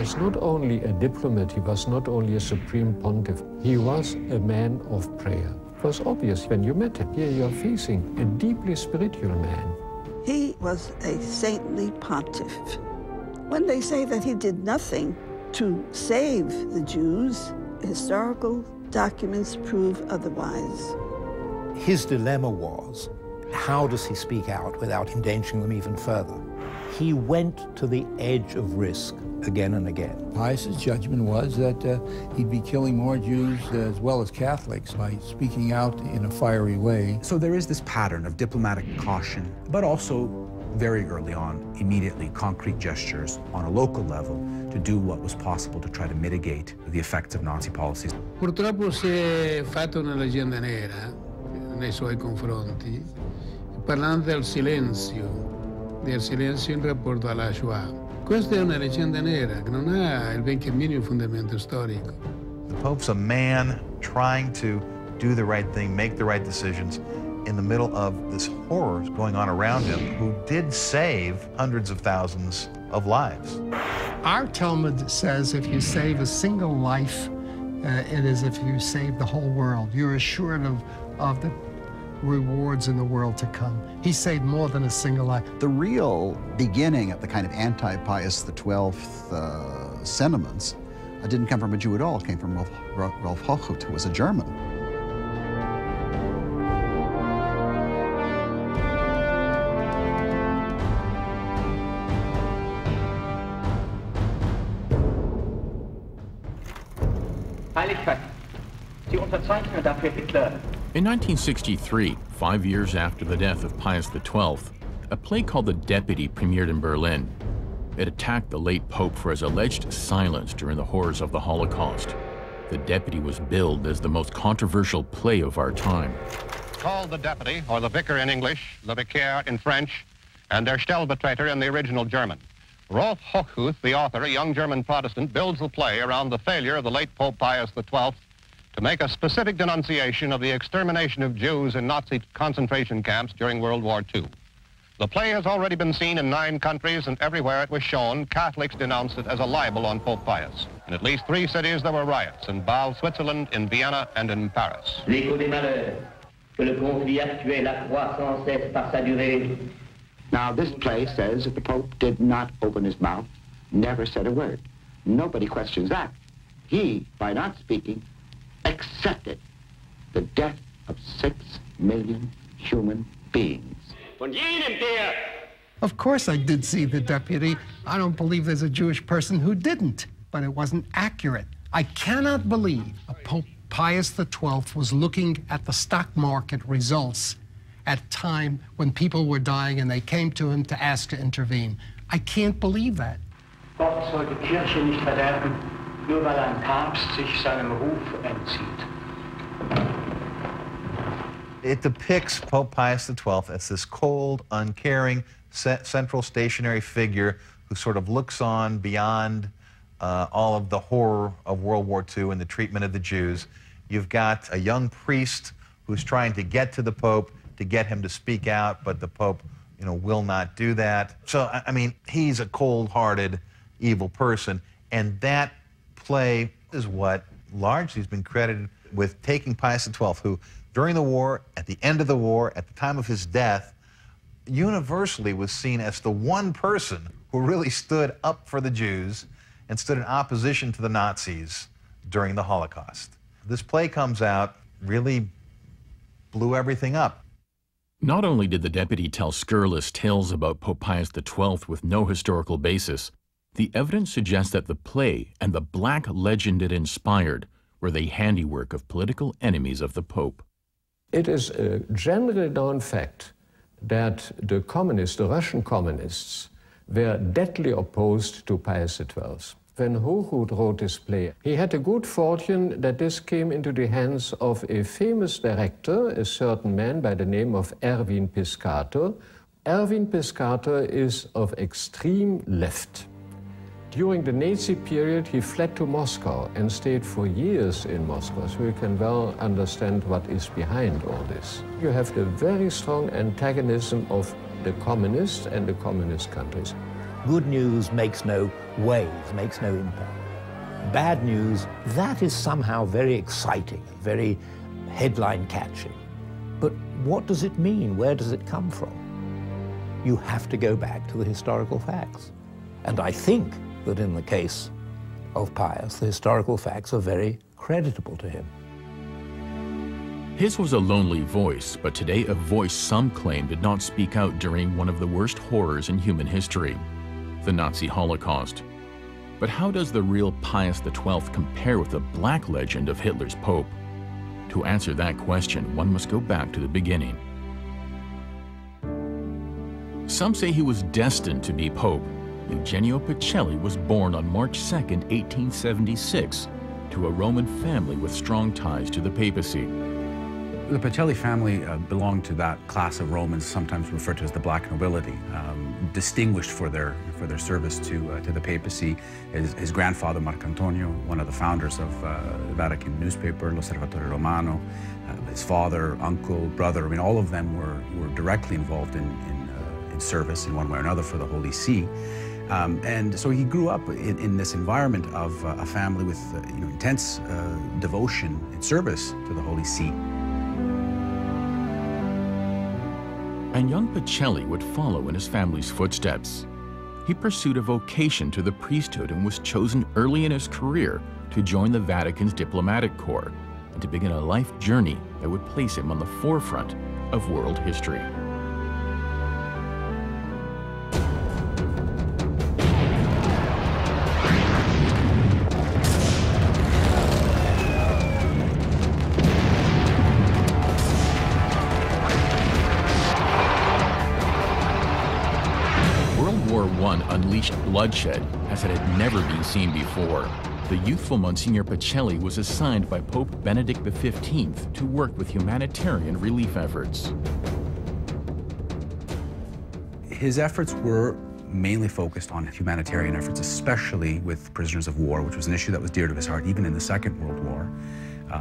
was not only a diplomat, he was not only a supreme pontiff, he was a man of prayer. It was obvious when you met him. Here you're facing a deeply spiritual man. He was a saintly pontiff. When they say that he did nothing to save the Jews, historical documents prove otherwise. His dilemma was, how does he speak out without endangering them even further? He went to the edge of risk again and again. Pius's judgment was that he'd be killing more Jews as well as Catholics by speaking out in a fiery way. So there is this pattern of diplomatic caution, but also very early on, immediately concrete gestures on a local level to do what was possible to try to mitigate the effects of Nazi policies. Purtroppo si è fatta una leggenda nera nei suoi confronti, parlando del silenzio in rapporto alla Shoah. Questa è una leggenda nera che non ha il benché minimo fondamento storico. The Pope's a man trying to do the right thing, make the right decisions in the middle of this horror going on around him, who did save hundreds of thousands of lives. Our Talmud says if you save a single life, it is if you save the whole world. You're assured of the rewards in the world to come. He saved more than a single life. The real beginning of the kind of anti-Pius XII sentiments didn't come from a Jew at all. It came from Rolf Hochhuth, who was a German. In 1963, 5 years after the death of Pius XII, a play called The Deputy premiered in Berlin. It attacked the late Pope for his alleged silence during the horrors of the Holocaust. The Deputy was billed as the most controversial play of our time. It's called The Deputy, or The Vicar in English, Le Vicaire in French, and Der Stellvertreter in the original German. Rolf Hochhuth, the author, a young German Protestant, builds the play around the failure of the late Pope Pius XII to make a specific denunciation of the extermination of Jews in Nazi concentration camps during World War II. The play has already been seen in 9 countries, and everywhere it was shown, Catholics denounced it as a libel on Pope Pius. In at least 3 cities, there were riots: in Bâle, Switzerland, in Vienna, and in Paris. Now, this play says that the Pope did not open his mouth, never said a word. Nobody questions that. He, by not speaking, accepted the death of 6 million human beings. Of course I did see The Deputy. I don't believe there's a Jewish person who didn't, but it wasn't accurate. I cannot believe Pope Pius XII was looking at the stock market results at a time when people were dying and they came to him to ask to intervene. I can't believe that. Gott soll die Kirche nicht verderben, nur weil ein Papst sich seinem Ruf entzieht. It depicts Pope Pius XII as this cold, uncaring, central stationary figure who sort of looks on beyond all of the horror of World War II and the treatment of the Jews. You've got a young priest who's trying to get to the Pope, to get him to speak out, but the Pope, will not do that. So, I mean, he's a cold-hearted, evil person, and that play is what largely has been credited with taking Pius XII, who, during the war, at the end of the war, at the time of his death, universally was seen as the one person who really stood up for the Jews and stood in opposition to the Nazis during the Holocaust. This play comes out, really blew everything up. Not only did The Deputy tell scurrilous tales about Pope Pius XII with no historical basis, the evidence suggests that the play and the black legend it inspired were the handiwork of political enemies of the Pope. It is a generally known fact that the communists, the Russian communists, were deadly opposed to Pius XII. When Hochhuth wrote this play, he had a good fortune that this came into the hands of a famous director, a certain man by the name of Erwin Piscator. Erwin Piscator is of extreme left. During the Nazi period, he fled to Moscow and stayed for years in Moscow, so you can well understand what is behind all this. You have the very strong antagonism of the communists and the communist countries. Good news makes no waves, makes no impact. Bad news, that is somehow very exciting, very headline-catching. But what does it mean? Where does it come from? You have to go back to the historical facts. And I think that in the case of Pius, the historical facts are very creditable to him. His was a lonely voice, but today a voice some claim did not speak out during one of the worst horrors in human history, the Nazi Holocaust. But how does the real Pius XII compare with the black legend of Hitler's Pope? To answer that question, one must go back to the beginning. Some say he was destined to be Pope. Eugenio Pacelli was born on March 2, 1876, to a Roman family with strong ties to the papacy. The Pacelli family belonged to that class of Romans, sometimes referred to as the black nobility, distinguished for their service to the papacy. His grandfather, Marcantonio, one of the founders of the Vatican newspaper, L'Osservatore Romano, his father, uncle, brother, I mean, all of them were directly involved in service in one way or another for the Holy See. And so he grew up in this environment of a family with intense devotion and service to the Holy See. And young Pacelli would follow in his family's footsteps. He pursued a vocation to the priesthood and was chosen early in his career to join the Vatican's diplomatic corps and to begin a life journey that would place him on the forefront of world history. Unleashed bloodshed as it had never been seen before. The youthful Monsignor Pacelli was assigned by Pope Benedict XV to work with humanitarian relief efforts. His efforts were mainly focused on humanitarian efforts, especially with prisoners of war, which was an issue that was dear to his heart, even in the Second World War.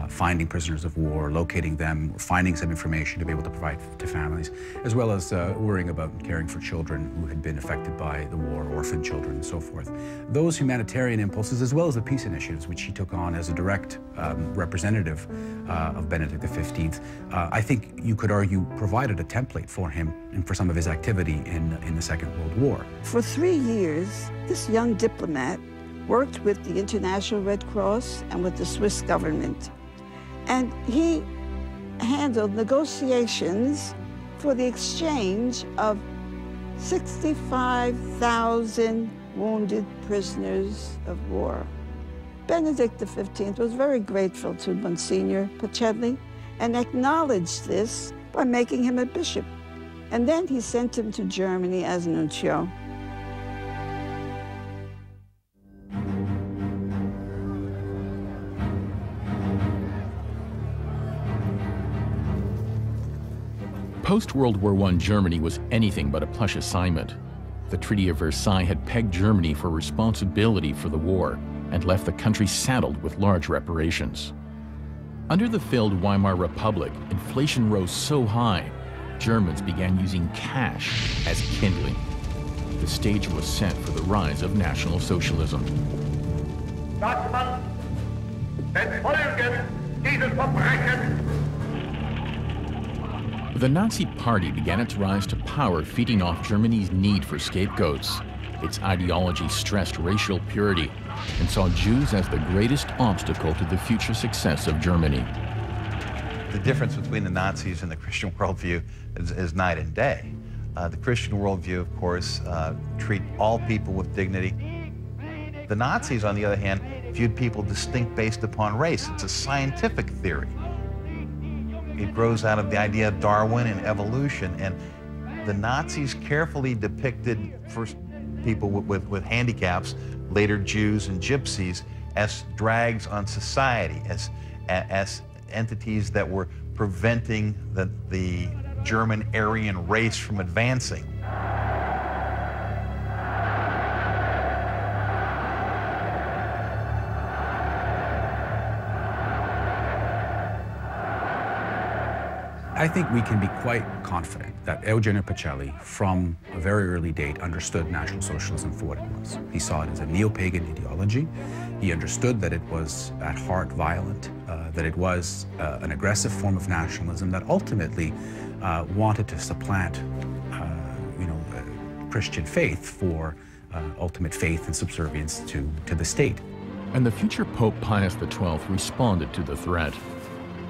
Finding prisoners of war, locating them, finding some information to be able to provide to families, as well as worrying about and caring for children who had been affected by the war, orphan children and so forth. Those humanitarian impulses, as well as the peace initiatives, which he took on as a direct representative of Benedict XV, I think you could argue provided a template for him and for some of his activity in the Second World War. For 3 years, this young diplomat worked with the International Red Cross and with the Swiss government. And he handled negotiations for the exchange of 65,000 wounded prisoners of war. Benedict XV was very grateful to Monsignor Pacelli and acknowledged this by making him a bishop. And then he sent him to Germany as nuncio. Post-World War I Germany was anything but a plush assignment. The Treaty of Versailles had pegged Germany for responsibility for the war and left the country saddled with large reparations. Under the failed Weimar Republic, inflation rose so high, Germans began using cash as kindling. The stage was set for the rise of National Socialism. The Nazi Party began its rise to power, feeding off Germany's need for scapegoats. Its ideology stressed racial purity and saw Jews as the greatest obstacle to the future success of Germany. The difference between the Nazis and the Christian worldview is night and day. The Christian worldview, of course, treat all people with dignity. The Nazis, on the other hand, viewed people distinct based upon race. It's a scientific theory. It grows out of the idea of Darwin and evolution, and the Nazis carefully depicted first people with handicaps, later Jews and gypsies, as drags on society, as entities that were preventing the German Aryan race from advancing. I think we can be quite confident that Eugenio Pacelli, from a very early date, understood National Socialism for what it was. He saw it as a neo-pagan ideology. He understood that it was at heart violent, that it was an aggressive form of nationalism that ultimately wanted to supplant, Christian faith for ultimate faith and subservience to the state. And the future Pope Pius XII responded to the threat.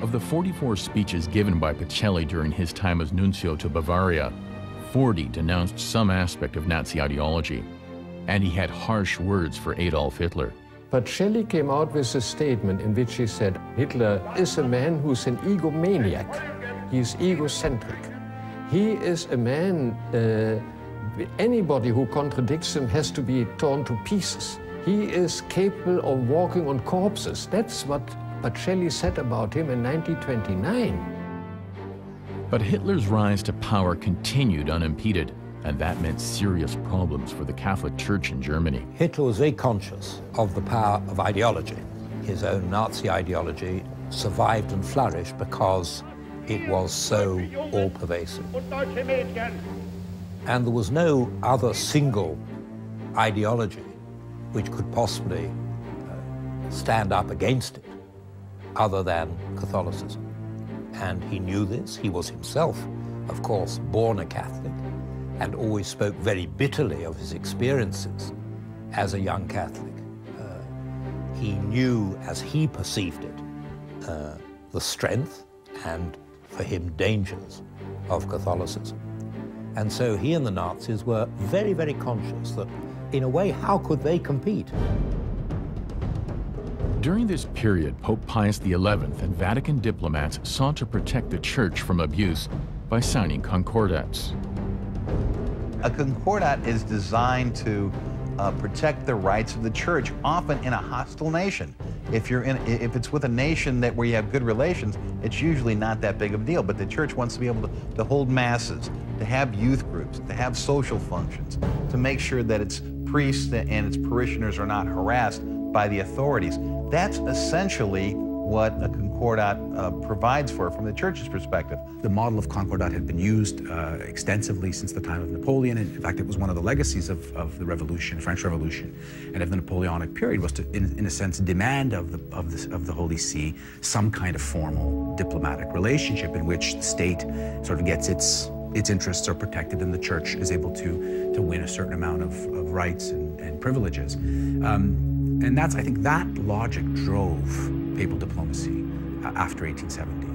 Of the 44 speeches given by Pacelli during his time as nuncio to Bavaria, 40 denounced some aspect of Nazi ideology, and he had harsh words for Adolf Hitler. Pacelli came out with a statement in which he said, Hitler is a man who's an egomaniac. He's egocentric. He is a man, anybody who contradicts him has to be torn to pieces. He is capable of walking on corpses. That's what Pacelli said about him in 1929. But Hitler's rise to power continued unimpeded, and that meant serious problems for the Catholic Church in Germany. Hitler was very conscious of the power of ideology. His own Nazi ideology survived and flourished because it was so all-pervasive. And there was no other single ideology which could possibly stand up against it other than Catholicism. And he knew this. He was himself, of course, born a Catholic and always spoke very bitterly of his experiences as a young Catholic. He knew, as he perceived it, the strength and, for him, dangers of Catholicism. And so he and the Nazis were very, very conscious that, in a way, how could they compete? During this period, Pope Pius XI and Vatican diplomats sought to protect the Church from abuse by signing concordats. A concordat is designed to protect the rights of the Church, often in a hostile nation. If it's with a nation where you have good relations, it's usually not that big of a deal. But the Church wants to be able to hold masses, to have youth groups, to have social functions, to make sure that its priests and its parishioners are not harassed by the authorities. That's essentially what a concordat provides from the Church's perspective. The model of concordat had been used extensively since the time of Napoleon. In fact, it was one of the legacies of the Revolution, French Revolution, and of the Napoleonic period, was to, in a sense, demand of the Holy See some kind of formal diplomatic relationship in which the state sort of gets its interests are protected and the Church is able to win a certain amount of rights and privileges. And I think that logic drove papal diplomacy after 1870.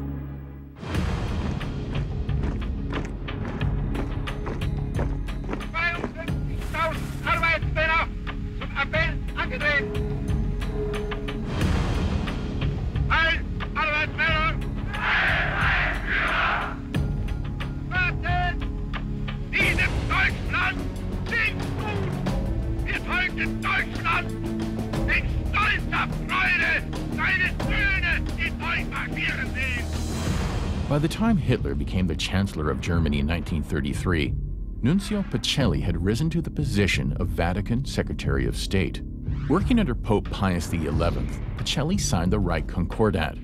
By the time Hitler became the Chancellor of Germany in 1933, Nuncio Pacelli had risen to the position of Vatican Secretary of State. Working under Pope Pius XI, Pacelli signed the Reich Concordat,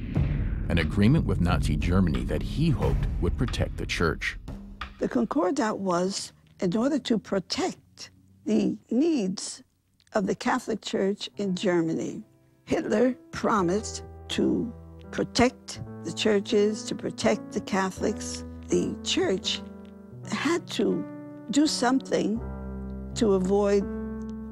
an agreement with Nazi Germany that he hoped would protect the Church. The Concordat was in order to protect the needs of the Catholic Church in Germany. Hitler promised to protect the churches, to protect the Catholics. The Church had to do something to avoid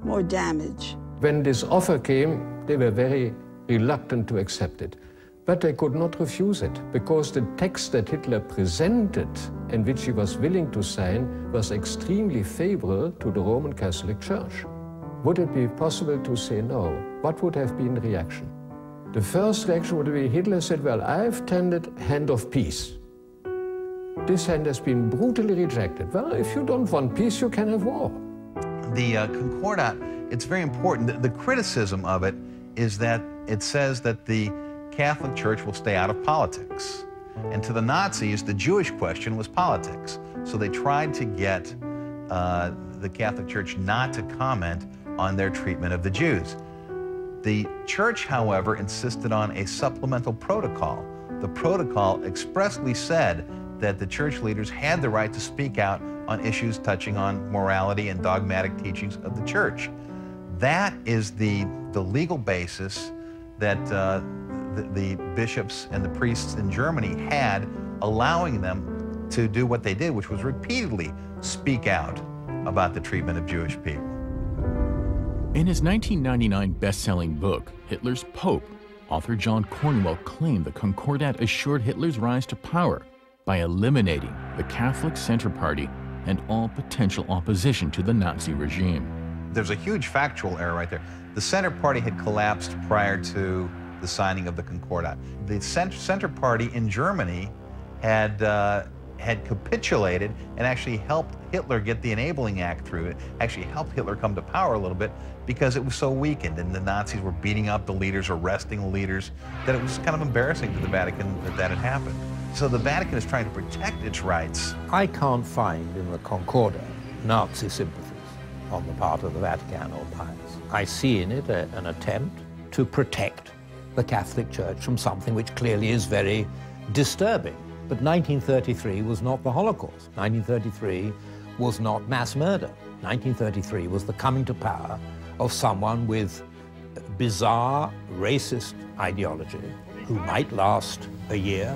more damage. When this offer came, they were very reluctant to accept it. But they could not refuse it, because the text that Hitler presented and which he was willing to sign was extremely favorable to the Roman Catholic Church. Would it be possible to say no? What would have been the reaction? The first reaction would be Hitler said, well, I've tendered hand of peace. This hand has been brutally rejected. Well, if you don't want peace, you can have war. The Concordat, it's very important. The criticism of it is that it says that the Catholic Church will stay out of politics. And to the Nazis, the Jewish question was politics. So they tried to get the Catholic Church not to comment on their treatment of the Jews. The Church, however, insisted on a supplemental protocol. The protocol expressly said that the church leaders had the right to speak out on issues touching on morality and dogmatic teachings of the church. That is the legal basis that the bishops and the priests in Germany had, allowing them to do what they did, which was repeatedly speak out about the treatment of Jewish people. In his 1999 best-selling book, Hitler's Pope, author John Cornwell claimed the Concordat assured Hitler's rise to power by eliminating the Catholic Center Party and all potential opposition to the Nazi regime. There's a huge factual error right there. The Center Party had collapsed prior to the signing of the Concordat. The Center Party in Germany had capitulated and actually helped Hitler get the Enabling Act through. It actually helped Hitler come to power a little bit because it was so weakened, and the Nazis were beating up the leaders, arresting the leaders, that it was kind of embarrassing to the Vatican that had happened. So the Vatican is trying to protect its rights. I can't find in the Concordat Nazi sympathies on the part of the Vatican or Pius. I see in it an attempt to protect the Catholic Church from something which clearly is very disturbing. But 1933 was not the Holocaust. 1933 was not mass murder. 1933 was the coming to power of someone with bizarre, racist ideology who might last a year,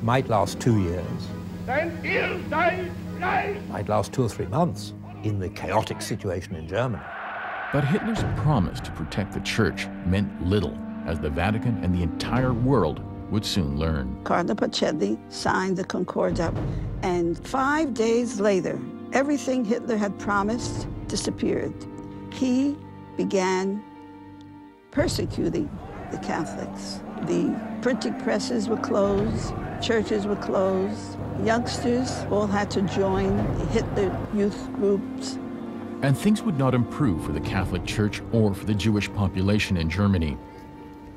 might last 2 years, might last 2 or 3 months in the chaotic situation in Germany. But Hitler's promise to protect the church meant little, as the Vatican and the entire world would soon learn. Cardinal Pacelli signed the Concordat, and 5 days later, everything Hitler had promised disappeared. He began persecuting the Catholics. The printing presses were closed, churches were closed, youngsters all had to join the Hitler youth groups. And things would not improve for the Catholic Church or for the Jewish population in Germany.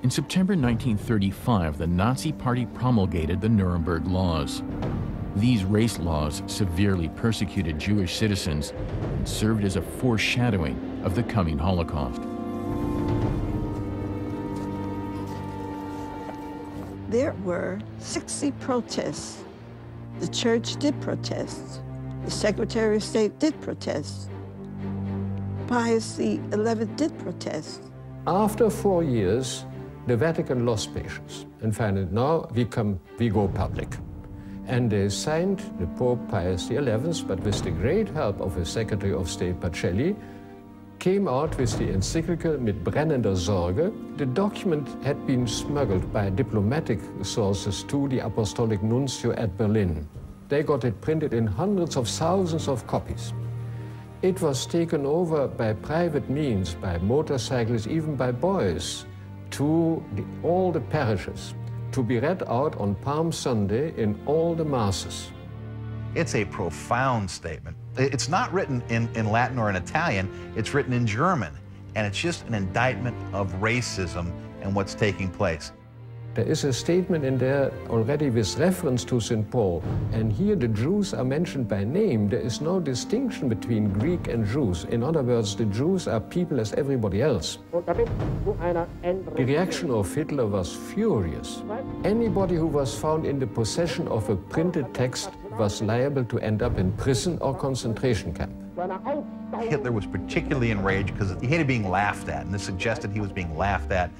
In September 1935, the Nazi Party promulgated the Nuremberg Laws. These race laws severely persecuted Jewish citizens and served as a foreshadowing of the coming Holocaust. There were 60 protests. The church did protest. The Secretary of State did protest. Pius XI did protest. After 4 years, the Vatican lost patience and finally, now we go public. And they signed the Pope Pius XI, but with the great help of his Secretary of State Pacelli, came out with the encyclical Mit brennender Sorge. The document had been smuggled by diplomatic sources to the Apostolic Nuncio at Berlin. They got it printed in hundreds of thousands of copies. It was taken over by private means, by motorcyclists, even by boys, to all the parishes, to be read out on Palm Sunday in all the masses. It's a profound statement. It's not written in Latin or in Italian, it's written in German, and it's just an indictment of racism and what's taking place. There is a statement in there already with reference to St. Paul, and here the Jews are mentioned by name. There is no distinction between Greek and Jews. In other words, the Jews are people as everybody else. The reaction of Hitler was furious. Anybody who was found in the possession of a printed text was liable to end up in prison or concentration camp. Hitler was particularly enraged because he hated being laughed at, and this suggested he was being laughed at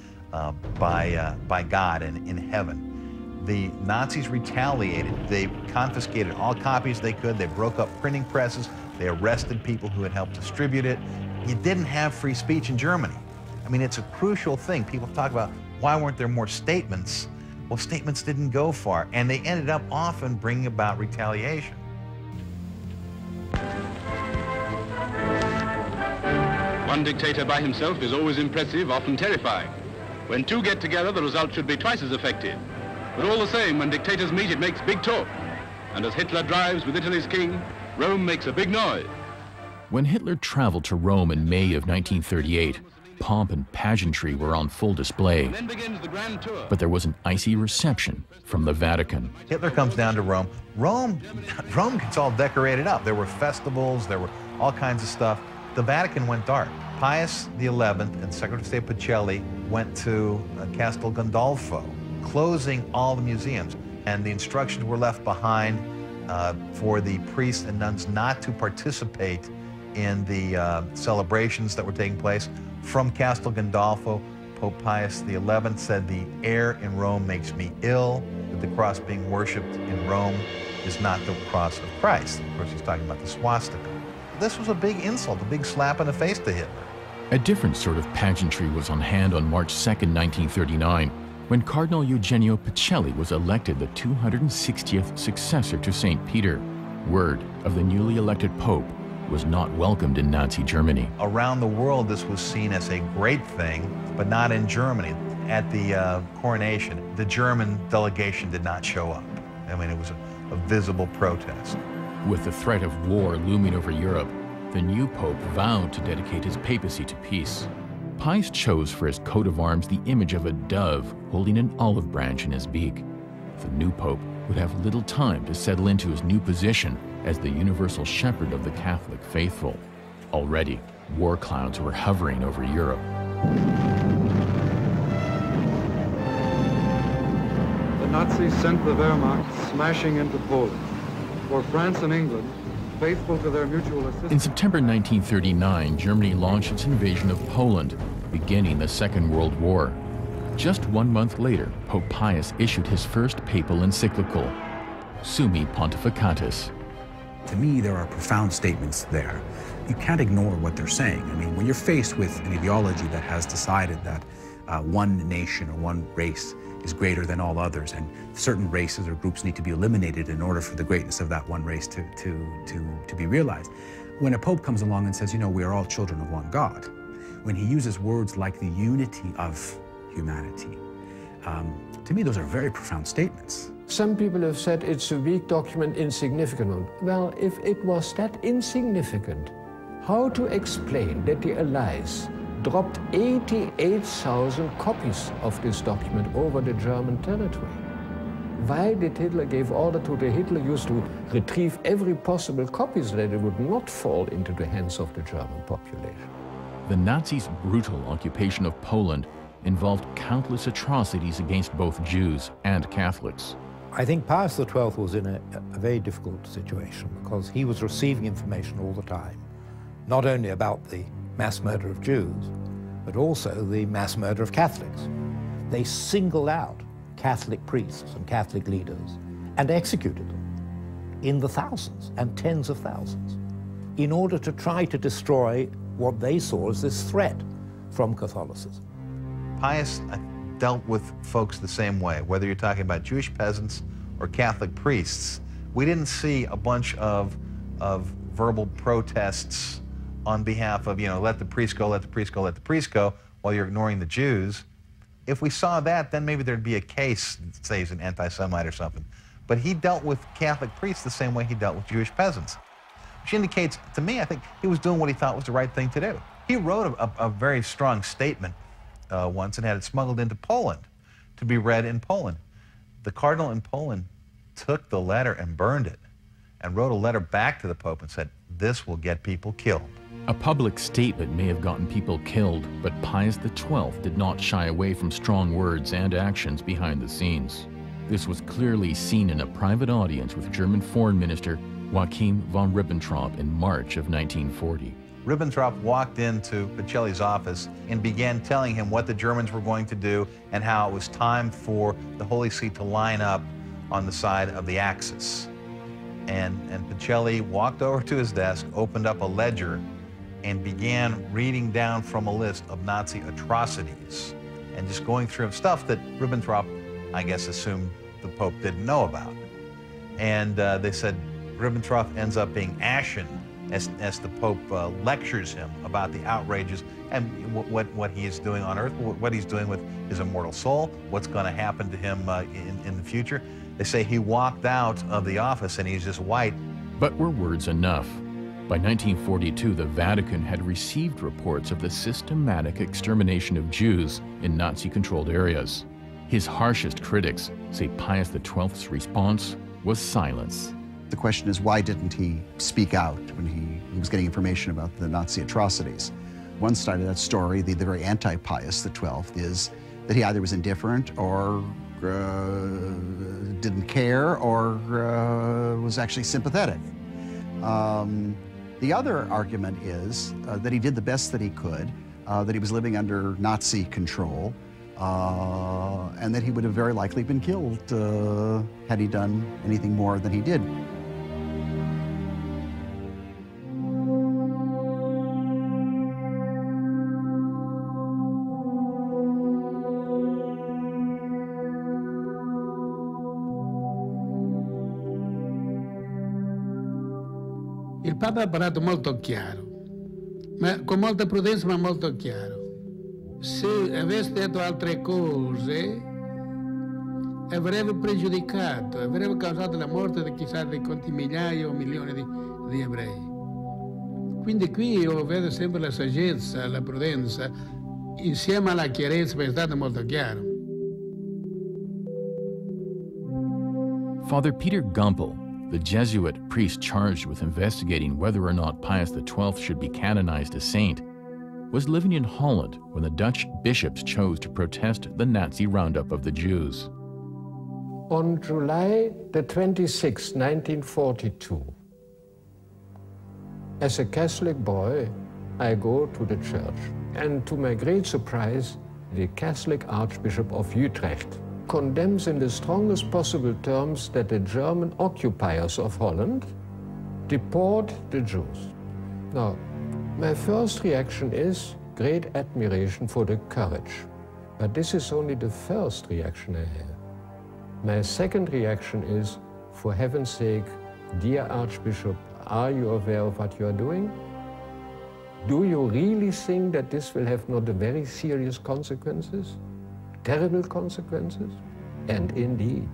by God in heaven. The Nazis retaliated. They confiscated all copies they could. They broke up printing presses. They arrested people who had helped distribute it. You didn't have free speech in Germany. I mean, it's a crucial thing. People talk about, why weren't there more statements? Well, statements didn't go far, and they ended up often bringing about retaliation. One dictator by himself is always impressive, often terrifying. When two get together, the result should be twice as effective. But all the same, when dictators meet, it makes big talk. And as Hitler drives with Italy's king, Rome makes a big noise. When Hitler traveled to Rome in May of 1938, pomp and pageantry were on full display. Then begins the grand tour. But there was an icy reception from the Vatican. Hitler comes down to Rome. Rome gets all decorated up. There were festivals, there were all kinds of stuff. The Vatican went dark. Pius XI and Secretary of State Pacelli went to Castel Gandolfo, closing all the museums. and the instructions were left behind for the priests and nuns not to participate in the celebrations that were taking place. From Castel Gandolfo, Pope Pius XI said, "The air in Rome makes me ill, that the cross being worshipped in Rome is not the cross of Christ." Of course, he's talking about the swastika. This was a big insult, a big slap in the face to Hitler. A different sort of pageantry was on hand on March 2nd, 1939, when Cardinal Eugenio Pacelli was elected the 260th successor to St. Peter. Word of the newly elected Pope was not welcomed in Nazi Germany. Around the world, this was seen as a great thing, but not in Germany. At the coronation, the German delegation did not show up. I mean, it was a visible protest. With the threat of war looming over Europe, the new Pope vowed to dedicate his papacy to peace. Pius chose for his coat of arms the image of a dove holding an olive branch in his beak. The new Pope would have little time to settle into his new position as the universal shepherd of the Catholic faithful. Already, war clouds were hovering over Europe. The Nazis sent the Wehrmacht smashing into Poland. For France and England, faithful to their mutual assistance. In September 1939, Germany launched its invasion of Poland, beginning the Second World War. Just 1 month later, Pope Pius issued his first papal encyclical, Summi Pontificatus. To me, there are profound statements there. You can't ignore what they're saying. I mean, when you're faced with an ideology that has decided that one nation or one race is greater than all others, and certain races or groups need to be eliminated in order for the greatness of that one race to be realized. When a pope comes along and says, you know, we are all children of one God, when he uses words like the unity of humanity, to me, those are very profound statements. Some people have said it's a weak document, insignificant one. Well, if it was that insignificant, how to explain that the Allies dropped 88,000 copies of this document over the German territory? Why did Hitler give order to the Hitler Youth to retrieve every possible copy so that it would not fall into the hands of the German population? The Nazis' brutal occupation of Poland involved countless atrocities against both Jews and Catholics. I think Pius XII was in a very difficult situation because he was receiving information all the time, not only about the mass murder of Jews, but also the mass murder of Catholics. They singled out Catholic priests and Catholic leaders and executed them in the thousands and tens of thousands in order to try to destroy what they saw as this threat from Catholicism. Pius dealt with folks the same way, whether you're talking about Jewish peasants or Catholic priests. We didn't see a bunch of verbal protests on behalf of, you know, let the priest go, let the priest go, let the priest go, while you're ignoring the Jews. If we saw that, then maybe there'd be a case, say he's an anti-Semite or something. But he dealt with Catholic priests the same way he dealt with Jewish peasants, which indicates, to me, I think he was doing what he thought was the right thing to do. He wrote a very strong statement once and had it smuggled into Poland to be read in Poland. The cardinal in Poland took the letter and burned it and wrote a letter back to the Pope and said, "This will get people killed." A public statement may have gotten people killed, but Pius XII did not shy away from strong words and actions behind the scenes. This was clearly seen in a private audience with German Foreign Minister Joachim von Ribbentrop in March of 1940. Ribbentrop walked into Pacelli's office and began telling him what the Germans were going to do and how it was time for the Holy See to line up on the side of the Axis. And Pacelli walked over to his desk, opened up a ledger, and began reading down from a list of Nazi atrocities and just going through stuff that Ribbentrop, I guess, assumed the Pope didn't know about. And they said Ribbentrop ends up being ashen as the Pope lectures him about the outrages and what he is doing on earth, what he's doing with his immortal soul, what's going to happen to him in the future. They say he walked out of the office and he's just white. But were words enough? By 1942, the Vatican had received reports of the systematic extermination of Jews in Nazi-controlled areas. His harshest critics say Pius XII's response was silence. The question is, why didn't he speak out when he was getting information about the Nazi atrocities? One side of that story, the very anti-Pius XII, is that he either was indifferent or didn't care or was actually sympathetic. The other argument is that he did the best that he could, that he was living under Nazi control, and that he would have very likely been killed had he done anything more than he did. Il Papa ha parlato molto chiaro, ma con molta prudenza ma molto chiaro. Se avesse detto altre cose avrebbe pregiudicato, avrebbe causato la morte di chissà di quanti migliaia o milioni di ebrei. Quindi qui io vedo sempre la saggezza, la prudenza, insieme alla chiarezza, perché è stato molto chiaro. Father Peter Gumpel, the Jesuit priest charged with investigating whether or not Pius XII should be canonized a saint, was living in Holland when the Dutch bishops chose to protest the Nazi roundup of the Jews. On July the 26th, 1942, as a Catholic boy, I go to the church, and to my great surprise, the Catholic Archbishop of Utrecht condemns in the strongest possible terms that the German occupiers of Holland deport the Jews. Now, my first reaction is great admiration for the courage. But this is only the first reaction I have. My second reaction is, for heaven's sake, dear Archbishop, are you aware of what you are doing? Do you really think that this will have not very serious consequences? Terrible consequences? And indeed,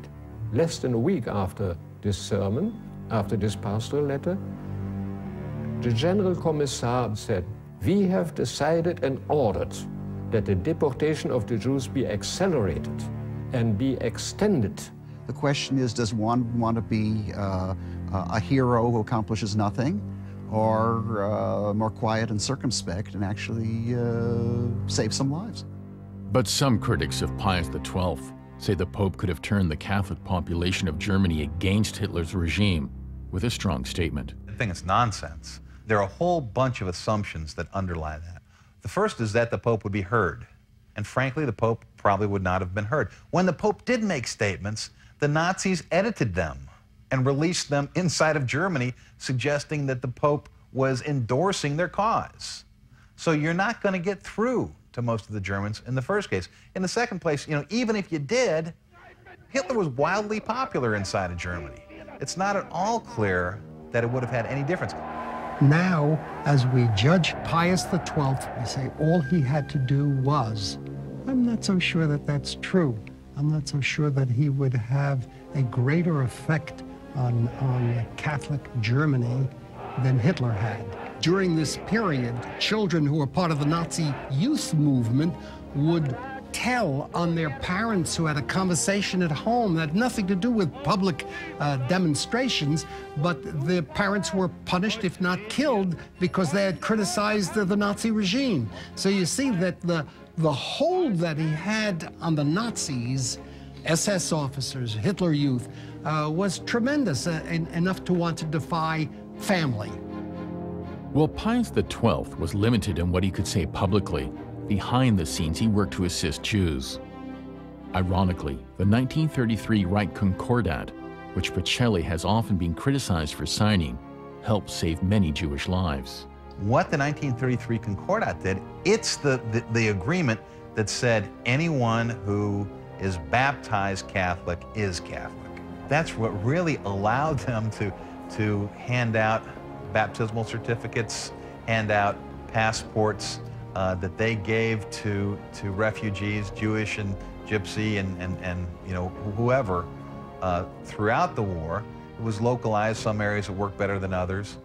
less than a week after this sermon, after this pastoral letter, the General Commissar said, we have decided and ordered that the deportation of the Jews be accelerated and be extended. The question is, does one want to be a hero who accomplishes nothing, or more quiet and circumspect and actually save some lives? But some critics of Pius XII say the Pope could have turned the Catholic population of Germany against Hitler's regime with a strong statement. I think it's nonsense. There are a whole bunch of assumptions that underlie that. The first is that the Pope would be heard. And frankly, the Pope probably would not have been heard. When the Pope did make statements, the Nazis edited them and released them inside of Germany, suggesting that the Pope was endorsing their cause. So you're not going to get through to most of the Germans in the first case. In the second place, you know, even if you did, Hitler was wildly popular inside of Germany. It's not at all clear that it would have had any difference. Now, as we judge Pius XII, we say all he had to do was. I'm not so sure that that's true. I'm not so sure that he would have a greater effect on Catholic Germany than Hitler had. During this period, children who were part of the Nazi youth movement would tell on their parents who had a conversation at home that had nothing to do with public demonstrations, but the parents were punished, if not killed, because they had criticized the Nazi regime. So you see that the hold that he had on the Nazis, SS officers, Hitler Youth, was tremendous, enough to want to defy family. While Pius XII was limited in what he could say publicly, behind the scenes he worked to assist Jews. Ironically, the 1933 Reich Concordat, which Pacelli has often been criticized for signing, helped save many Jewish lives. What the 1933 Concordat did, it's the agreement that said anyone who is baptized Catholic is Catholic. That's what really allowed them to hand out baptismal certificates, hand out passports that they gave to refugees, Jewish and Gypsy and you know, whoever, throughout the war. It was localized. Some areas it worked better than others.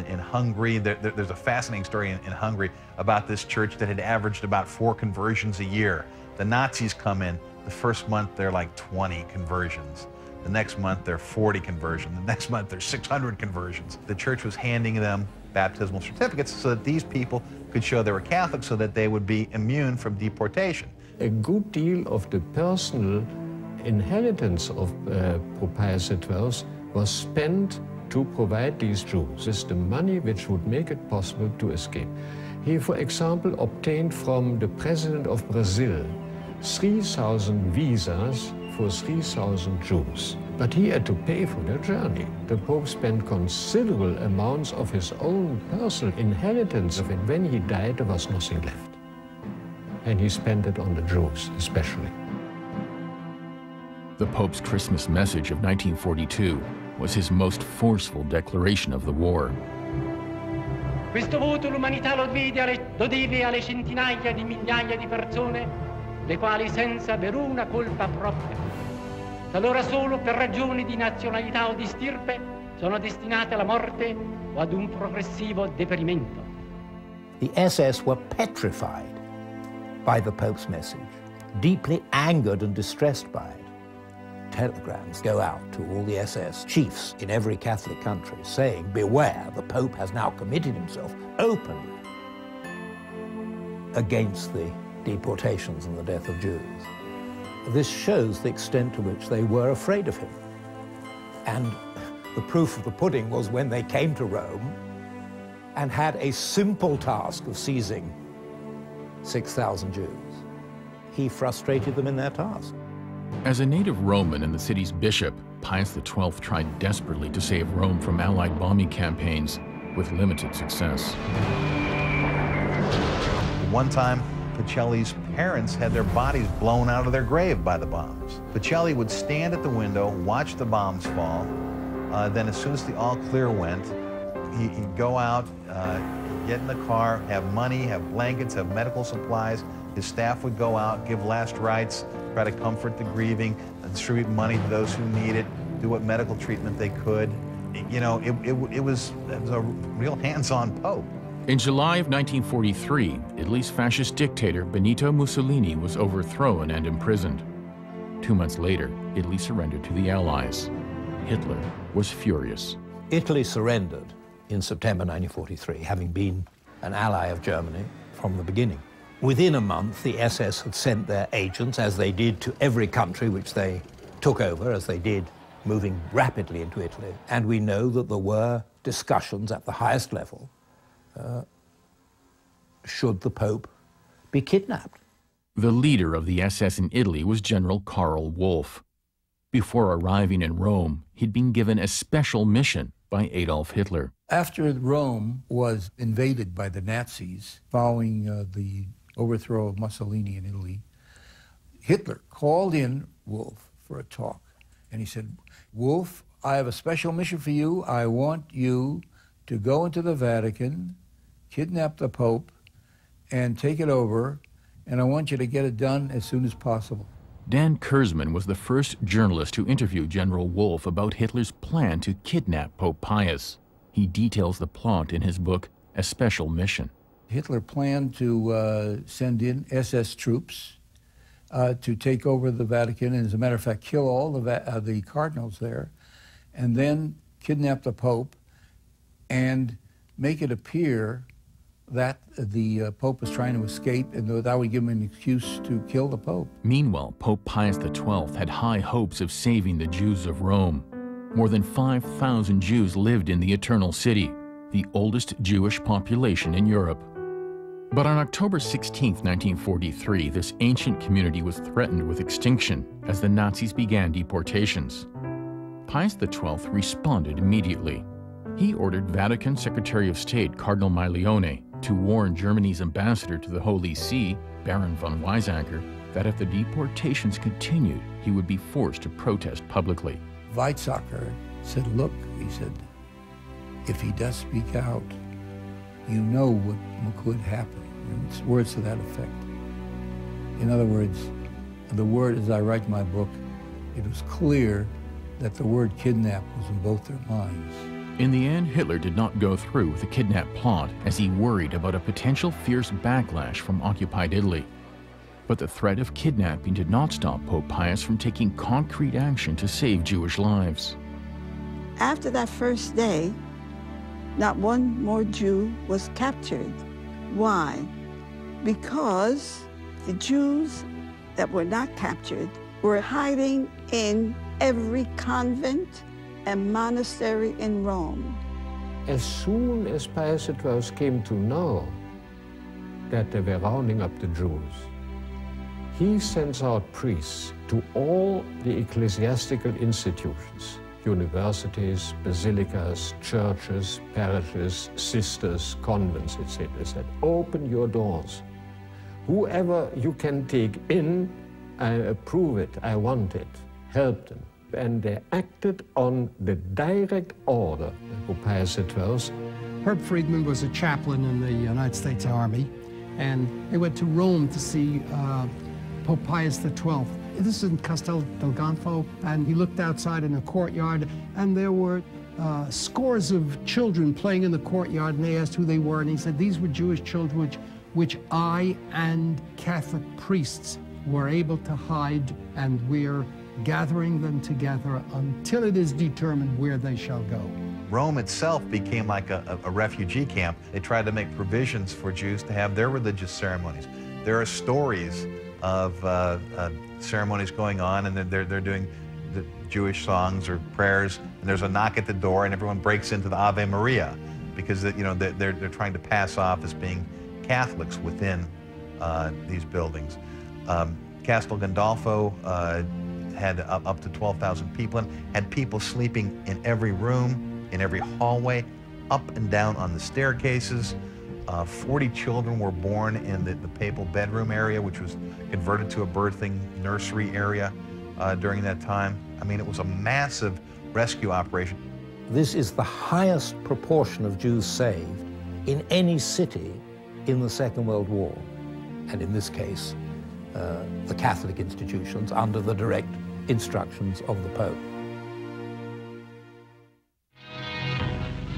In Hungary, there's a fascinating story in Hungary about this church that had averaged about 4 conversions a year. The Nazis come in, the first month they're like 20 conversions. The next month they're 40 conversions. The next month there's 600 conversions. The church was handing them baptismal certificates so that these people could show they were Catholic so that they would be immune from deportation. A good deal of the personal inheritance of Pope Pius XII was spent to provide these Jews with the money which would make it possible to escape. He, for example, obtained from the president of Brazil 3,000 visas for 3,000 Jews. But he had to pay for their journey. The Pope spent considerable amounts of his own personal inheritance, and when he died, there was nothing left. And he spent it on the Jews, especially. The Pope's Christmas message of 1942 was his most forceful declaration of the war. Questo voto l'umanità lo deve alle centinaia di migliaia di persone, le quali senza veruna colpa propria, talora solo per ragioni di nazionalità o di stirpe, sono destinate alla morte o ad un progressivo deperimento. The SS were petrified by the Pope's message, deeply angered and distressed by it. Telegrams go out to all the SS chiefs in every Catholic country saying, beware, the Pope has now committed himself openly against the deportations and the death of Jews. This shows the extent to which they were afraid of him. And the proof of the pudding was when they came to Rome and had a simple task of seizing 6,000 Jews. He frustrated them in their task. As a native Roman and the city's bishop, Pius XII tried desperately to save Rome from Allied bombing campaigns with limited success. One time, Pacelli's parents had their bodies blown out of their grave by the bombs. Pacelli would stand at the window, watch the bombs fall. Then as soon as the all clear went, he'd go out, get in the car, have money, have blankets, have medical supplies. His staff would go out, give last rites, try to comfort the grieving, distribute money to those who need it, do what medical treatment they could. You know, it was a real hands-on Pope. In July of 1943, Italy's fascist dictator Benito Mussolini was overthrown and imprisoned. 2 months later, Italy surrendered to the Allies. Hitler was furious. Italy surrendered in September 1943, having been an ally of Germany from the beginning. Within a month, the SS had sent their agents, as they did to every country which they took over, as they did moving rapidly into Italy. And we know that there were discussions at the highest level, should the Pope be kidnapped? The leader of the SS in Italy was General Karl Wolff. Before arriving in Rome, he'd been given a special mission by Adolf Hitler. After Rome was invaded by the Nazis, following the overthrow of Mussolini in Italy, Hitler called in Wolff for a talk. And he said, Wolff, I have a special mission for you. I want you to go into the Vatican, kidnap the Pope, and take it over, and I want you to get it done as soon as possible. Dan Kurzman was the first journalist to interview General Wolff about Hitler's plan to kidnap Pope Pius. He details the plot in his book, A Special Mission. Hitler planned to send in SS troops to take over the Vatican, and as a matter of fact, kill all the cardinals there, and then kidnap the Pope and make it appear that the Pope was trying to escape, and that would give him an excuse to kill the Pope. Meanwhile, Pope Pius XII had high hopes of saving the Jews of Rome. More than 5,000 Jews lived in the Eternal City, the oldest Jewish population in Europe. But on October 16, 1943, this ancient community was threatened with extinction as the Nazis began deportations. Pius XII responded immediately. He ordered Vatican Secretary of State Cardinal Maglione to warn Germany's ambassador to the Holy See, Baron von Weizsäcker, that if the deportations continued, he would be forced to protest publicly. Weizsäcker said, look, he said, if he does speak out, you know what could happen. And it's words to that effect. In other words, the word, as I write my book, it was clear that the word kidnap was in both their minds. In the end, Hitler did not go through with the kidnap plot as he worried about a potential fierce backlash from occupied Italy. But the threat of kidnapping did not stop Pope Pius from taking concrete action to save Jewish lives. After that first day, not one more Jew was captured. Why? Because the Jews that were not captured were hiding in every convent and monastery in Rome. As soon as Pius XII came to know that they were rounding up the Jews, he sends out priests to all the ecclesiastical institutions, universities, basilicas, churches, parishes, sisters, convents, etc. Said, open your doors. Whoever you can take in, I approve it, I want it, help them. And they acted on the direct order of Pius XII. Herb Friedman was a chaplain in the United States Army, and they went to Rome to see Pope Pius XII. This is in Castel del Ganfo, and he looked outside in a courtyard, and there were scores of children playing in the courtyard, and they asked who they were, and he said, these were Jewish children which I and Catholic priests were able to hide, and we're gathering them together until it is determined where they shall go. Rome itself became like a refugee camp. They tried to make provisions for Jews to have their religious ceremonies. There are stories of ceremonies going on, and they're doing the Jewish songs or prayers, and there's a knock at the door, and everyone breaks into the Ave Maria because they're trying to pass off as being Catholics within these buildings. Castel Gandolfo had up to 12,000 people and had people sleeping in every room, in every hallway, up and down on the staircases. 40 children were born in the papal bedroom area, which was converted to a birthing nursery area during that time. I mean, it was a massive rescue operation. This is the highest proportion of Jews saved in any city in the Second World War, and in this case, the Catholic institutions under the direct instructions of the Pope.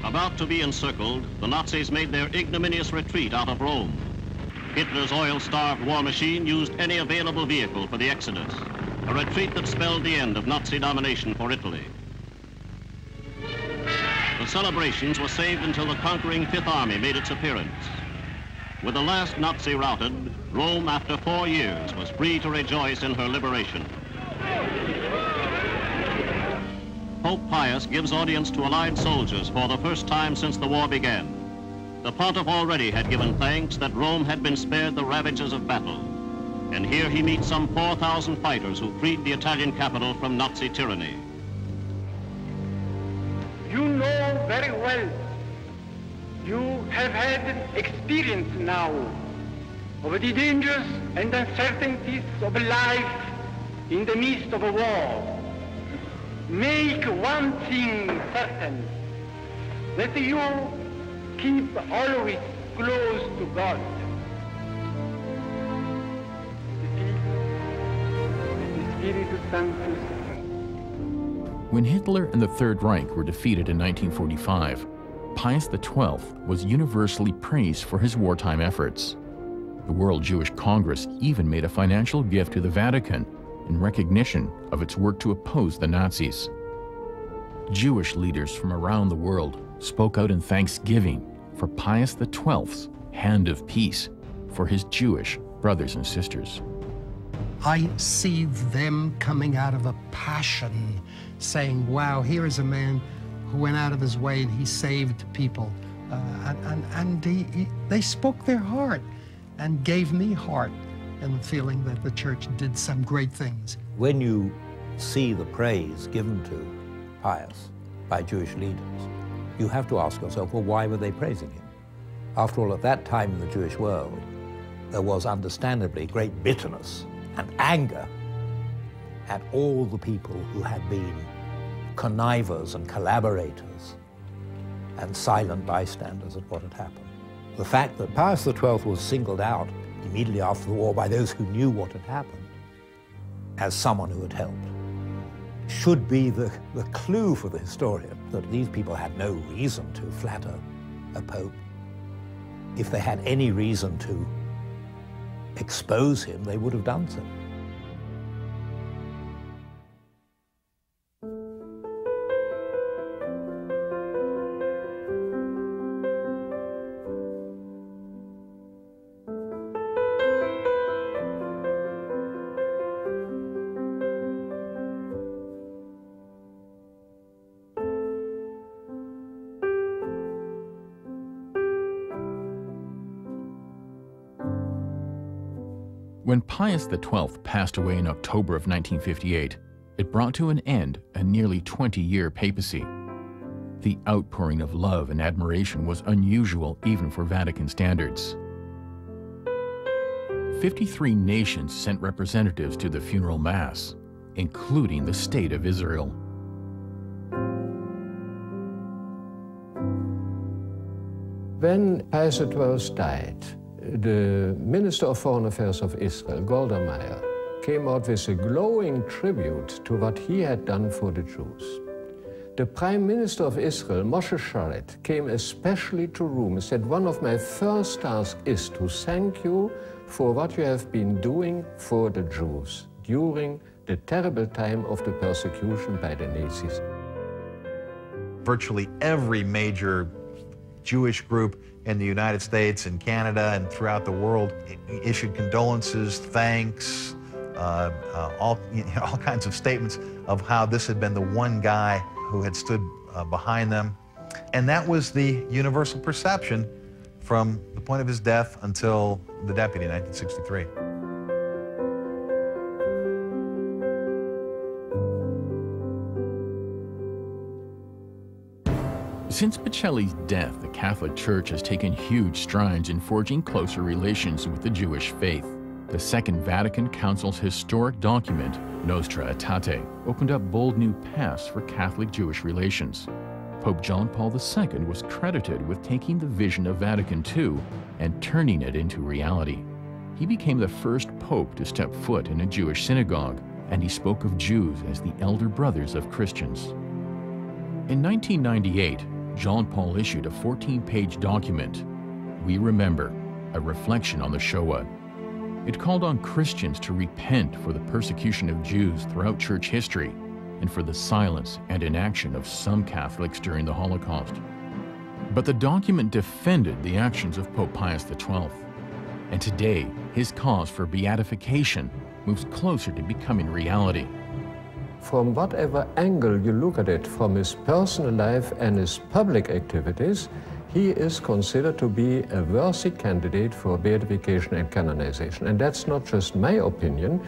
About to be encircled, the Nazis made their ignominious retreat out of Rome. Hitler's oil-starved war machine used any available vehicle for the exodus, a retreat that spelled the end of Nazi domination for Italy. The celebrations were saved until the conquering Fifth Army made its appearance. With the last Nazi routed, Rome, after 4 years, was free to rejoice in her liberation. Pope Pius gives audience to Allied soldiers for the first time since the war began. The pontiff already had given thanks that Rome had been spared the ravages of battle. And here he meets some 4,000 fighters who freed the Italian capital from Nazi tyranny. You know very well, you have had experience now of the dangers and uncertainties of life in the midst of a war. Make one thing certain, that you keep always close to God. When Hitler and the Third Reich were defeated in 1945, Pius XII was universally praised for his wartime efforts. The World Jewish Congress even made a financial gift to the Vatican in recognition of its work to oppose the Nazis. Jewish leaders from around the world spoke out in thanksgiving for Pius XII's hand of peace for his Jewish brothers and sisters. I see them coming out of a passion, saying, wow, here is a man who went out of his way and he saved people. They spoke their heart and gave me heart and the feeling that the church did some great things. When you see the praise given to Pius by Jewish leaders, you have to ask yourself, well, why were they praising him? After all, at that time in the Jewish world, there was understandably great bitterness and anger at all the people who had been connivers and collaborators and silent bystanders at what had happened. The fact that Pius XII was singled out immediately after the war by those who knew what had happened as someone who had helped should be the clue for the historian that these people had no reason to flatter a pope. If they had any reason to expose him, they would have done so. When Pius XII passed away in October of 1958, it brought to an end a nearly 20-year papacy. The outpouring of love and admiration was unusual even for Vatican standards. 53 nations sent representatives to the funeral mass, including the State of Israel. When Pius XII died, the Minister of Foreign Affairs of Israel, Golda Meir, came out with a glowing tribute to what he had done for the Jews. The Prime Minister of Israel, Moshe Sharett, came especially to Rome and said, "One of my first tasks is to thank you for what you have been doing for the Jews during the terrible time of the persecution by the Nazis." Virtually every major Jewish group in the United States and Canada and throughout the world issued condolences, thanks, all kinds of statements of how this had been the one guy who had stood behind them. And that was the universal perception from the point of his death until the deputy in 1963. Since Pacelli's death, the Catholic Church has taken huge strides in forging closer relations with the Jewish faith. The Second Vatican Council's historic document, Nostra Aetate, opened up bold new paths for Catholic-Jewish relations. Pope John Paul II was credited with taking the vision of Vatican II and turning it into reality. He became the first pope to step foot in a Jewish synagogue, and he spoke of Jews as the elder brothers of Christians. In 1998, John Paul issued a 14-page document, We Remember, a reflection on the Shoah. It called on Christians to repent for the persecution of Jews throughout church history and for the silence and inaction of some Catholics during the Holocaust. But the document defended the actions of Pope Pius XII. And today, his cause for beatification moves closer to becoming reality. From whatever angle you look at it, from his personal life and his public activities, he is considered to be a worthy candidate for beatification and canonization. And that's not just my opinion.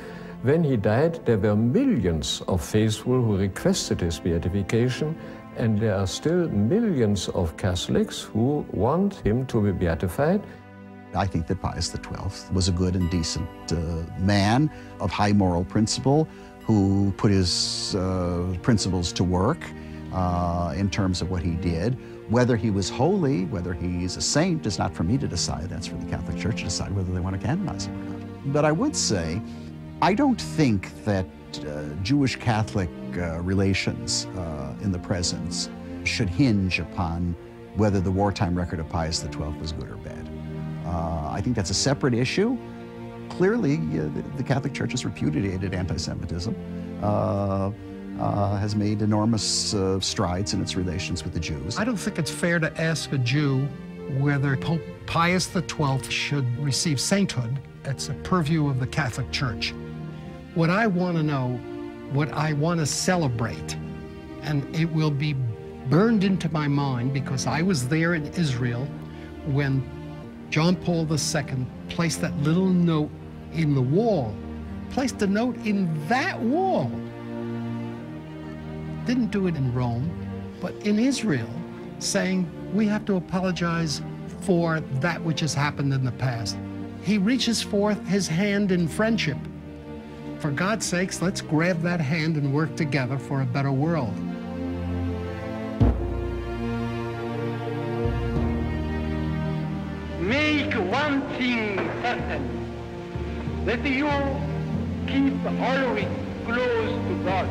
When he died, there were millions of faithful who requested his beatification, and there are still millions of Catholics who want him to be beatified. I think that Pius XII was a good and decent man of high moral principle who put his principles to work in terms of what he did. Whether he was holy, whether he's a saint, is not for me to decide. That's for the Catholic Church to decide whether they want to canonize him or not. But I would say, I don't think that Jewish-Catholic relations in the present should hinge upon whether the wartime record of Pius XII was good or bad. I think that's a separate issue. Clearly, the Catholic Church has repudiated anti-Semitism, has made enormous strides in its relations with the Jews. I don't think it's fair to ask a Jew whether Pope Pius XII should receive sainthood. It's a purview of the Catholic Church. What I want to know, what I want to celebrate, and it will be burned into my mind because I was there in Israel when John Paul II placed that little note in the wall, placed a note in that wall. Didn't do it in Rome, but in Israel, saying we have to apologize for that which has happened in the past. He reaches forth his hand in friendship. For God's sakes, let's grab that hand and work together for a better world. Make one thing certain, that you keep always close to God.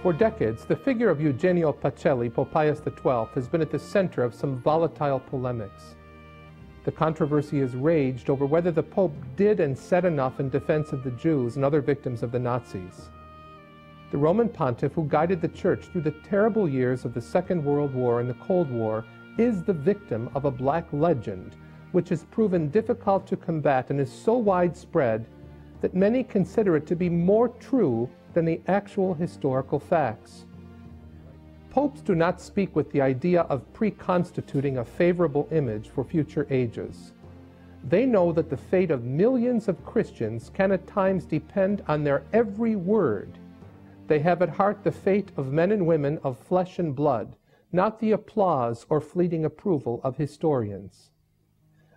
For decades, the figure of Eugenio Pacelli, Pope Pius XII, has been at the center of some volatile polemics. The controversy has raged over whether the Pope did and said enough in defense of the Jews and other victims of the Nazis. The Roman pontiff who guided the Church through the terrible years of the Second World War and the Cold War is the victim of a black legend which has proven difficult to combat and is so widespread that many consider it to be more true than the actual historical facts. Popes do not speak with the idea of pre-constituting a favorable image for future ages. They know that the fate of millions of Christians can at times depend on their every word. They have at heart the fate of men and women of flesh and blood, not the applause or fleeting approval of historians.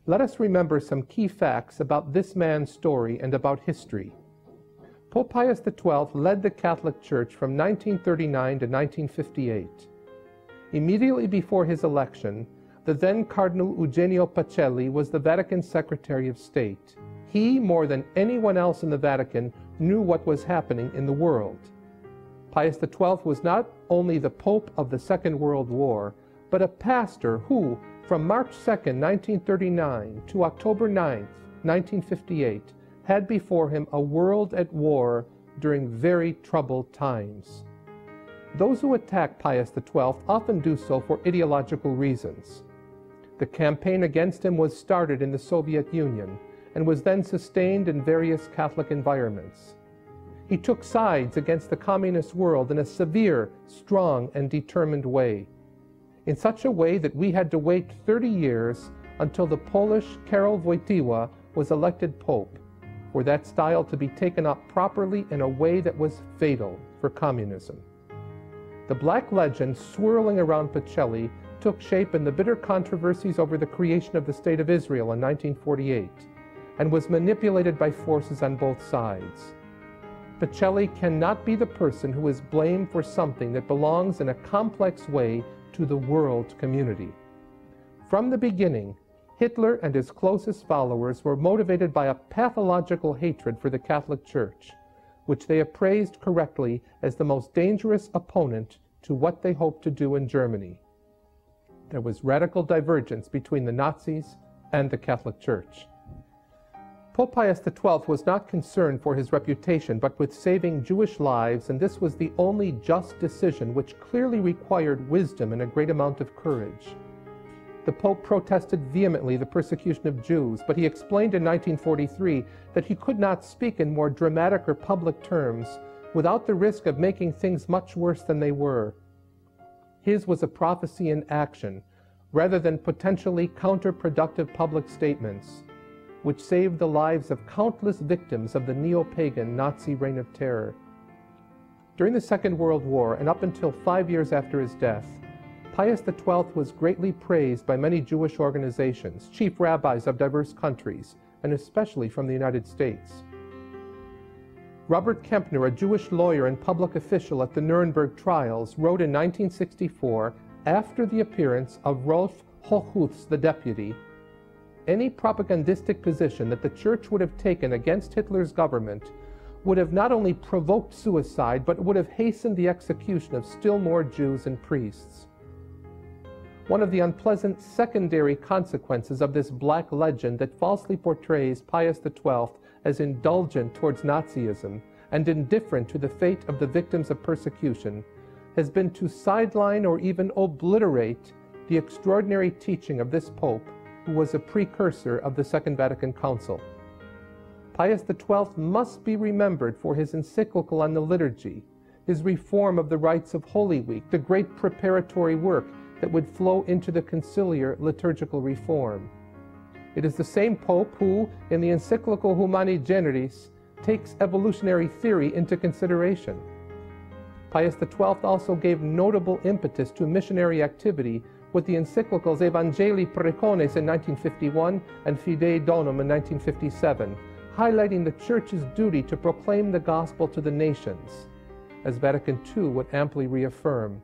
Let us remember some key facts about this man's story and about history. Pope Pius XII led the Catholic Church from 1939 to 1958. Immediately before his election, the then Cardinal Eugenio Pacelli was the Vatican Secretary of State. He, more than anyone else in the Vatican, knew what was happening in the world. Pius XII was not only the Pope of the Second World War, but a pastor who, from March 2, 1939 to October 9, 1958, had before him a world at war during very troubled times. Those who attack Pius XII often do so for ideological reasons. The campaign against him was started in the Soviet Union and was then sustained in various Catholic environments. He took sides against the communist world in a severe, strong, and determined way, in such a way that we had to wait 30 years until the Polish Karol Wojtyła was elected Pope, for that style to be taken up properly in a way that was fatal for communism. The black legend swirling around Pacelli took shape in the bitter controversies over the creation of the State of Israel in 1948, and was manipulated by forces on both sides. Pacelli cannot be the person who is blamed for something that belongs in a complex way to the world community. From the beginning, Hitler and his closest followers were motivated by a pathological hatred for the Catholic Church, which they appraised correctly as the most dangerous opponent to what they hoped to do in Germany. There was radical divergence between the Nazis and the Catholic Church. Pope Pius XII was not concerned for his reputation, but with saving Jewish lives, and this was the only just decision which clearly required wisdom and a great amount of courage. The Pope protested vehemently the persecution of Jews, but he explained in 1943 that he could not speak in more dramatic or public terms without the risk of making things much worse than they were. His was a prophecy in action, rather than potentially counterproductive public statements, which saved the lives of countless victims of the neo-pagan Nazi reign of terror. During the Second World War, and up until 5 years after his death, Pius XII was greatly praised by many Jewish organizations, chief rabbis of diverse countries, and especially from the United States. Robert Kempner, a Jewish lawyer and public official at the Nuremberg trials, wrote in 1964, after the appearance of Rolf Hochhuth's The Deputy, any propagandistic position that the Church would have taken against Hitler's government would have not only provoked suicide, but would have hastened the execution of still more Jews and priests. One of the unpleasant secondary consequences of this black legend that falsely portrays Pius XII as indulgent towards Nazism and indifferent to the fate of the victims of persecution has been to sideline or even obliterate the extraordinary teaching of this Pope, who was a precursor of the Second Vatican Council. Pius XII must be remembered for his encyclical on the liturgy, his reform of the rites of Holy Week, the great preparatory work that would flow into the conciliar liturgical reform. It is the same Pope who, in the encyclical Humani Generis, takes evolutionary theory into consideration. Pius XII also gave notable impetus to missionary activity with the encyclicals Evangelii Precones in 1951 and Fidei Donum in 1957, highlighting the Church's duty to proclaim the gospel to the nations, as Vatican II would amply reaffirm.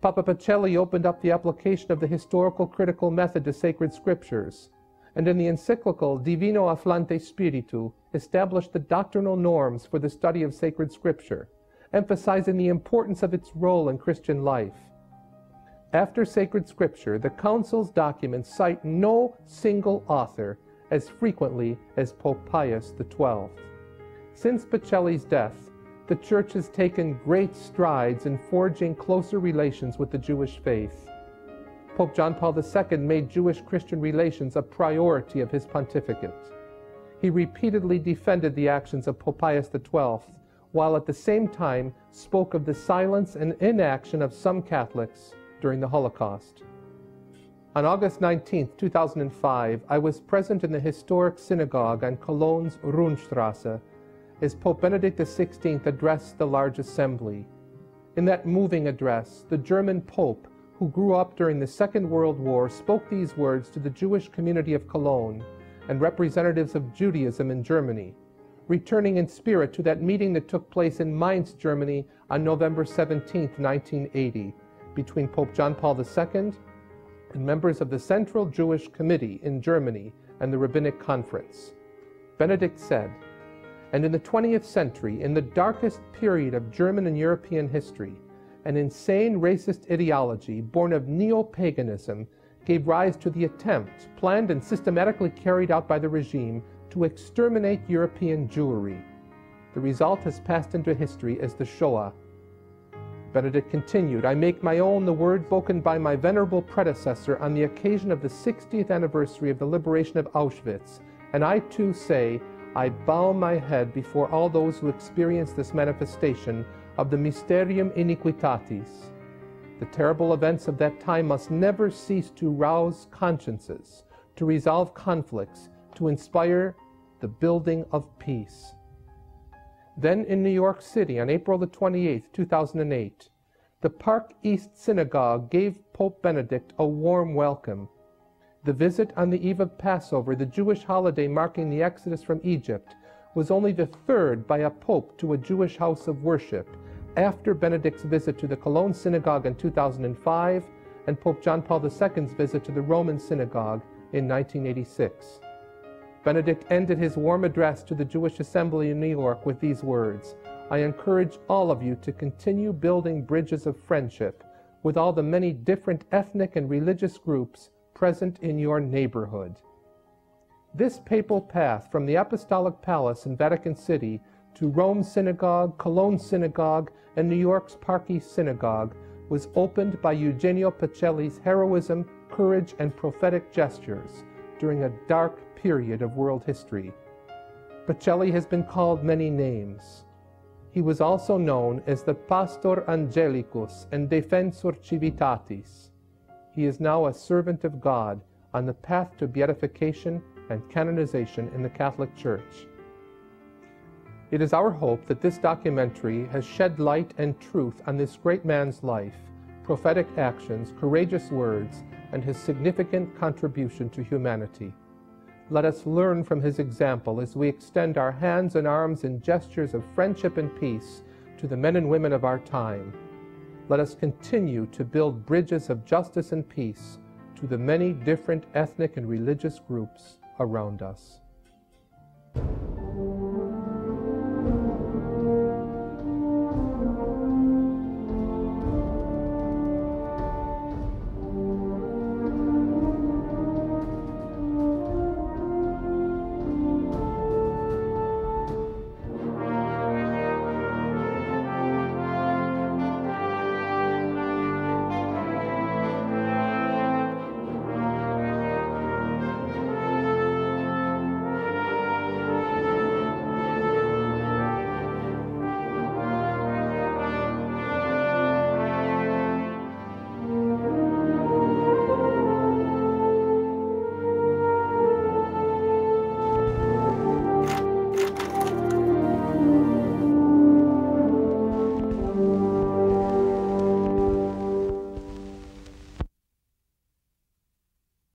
Papa Pacelli opened up the application of the historical critical method to sacred scriptures, and in the encyclical Divino Afflante Spiritu established the doctrinal norms for the study of sacred scripture, emphasizing the importance of its role in Christian life. After sacred scripture, the Council's documents cite no single author as frequently as Pope Pius XII. Since Pacelli's death, the Church has taken great strides in forging closer relations with the Jewish faith. Pope John Paul II made Jewish-Christian relations a priority of his pontificate. He repeatedly defended the actions of Pope Pius XII, while at the same time spoke of the silence and inaction of some Catholics during the Holocaust. On August 19, 2005, I was present in the historic synagogue on Cologne's Rundstrasse as Pope Benedict XVI addressed the large assembly. In that moving address, the German Pope, who grew up during the Second World War, spoke these words to the Jewish community of Cologne and representatives of Judaism in Germany, returning in spirit to that meeting that took place in Mainz, Germany on November 17, 1980, between Pope John Paul II and members of the Central Jewish Committee in Germany and the Rabbinic Conference. Benedict said, "And in the 20th century, in the darkest period of German and European history, an insane racist ideology born of neo-paganism gave rise to the attempt, planned and systematically carried out by the regime, to exterminate European Jewry. The result has passed into history as the Shoah." Benedict continued, "I make my own the word spoken by my venerable predecessor on the occasion of the 60th anniversary of the liberation of Auschwitz, and I too say, I bow my head before all those who experience this manifestation of the Mysterium Iniquitatis. The terrible events of that time must never cease to rouse consciences, to resolve conflicts, to inspire the building of peace." Then in New York City on April the 28th, 2008, the Park East Synagogue gave Pope Benedict a warm welcome. The visit on the eve of Passover, the Jewish holiday marking the Exodus from Egypt, was only the third by a pope to a Jewish house of worship, after Benedict's visit to the Cologne Synagogue in 2005 and Pope John Paul II's visit to the Roman Synagogue in 1986. Benedict ended his warm address to the Jewish Assembly in New York with these words, "I encourage all of you to continue building bridges of friendship with all the many different ethnic and religious groups present in your neighborhood." This papal path from the Apostolic Palace in Vatican City to Rome's Synagogue, Cologne's Synagogue, and New York's Park East Synagogue was opened by Eugenio Pacelli's heroism, courage, and prophetic gestures during a dark period of world history. Pacelli has been called many names. He was also known as the Pastor Angelicus and Defensor Civitatis. He is now a servant of God on the path to beatification and canonization in the Catholic Church. It is our hope that this documentary has shed light and truth on this great man's life, prophetic actions, courageous words, and his significant contribution to humanity. Let us learn from his example as we extend our hands and arms in gestures of friendship and peace to the men and women of our time. Let us continue to build bridges of justice and peace to the many different ethnic and religious groups around us.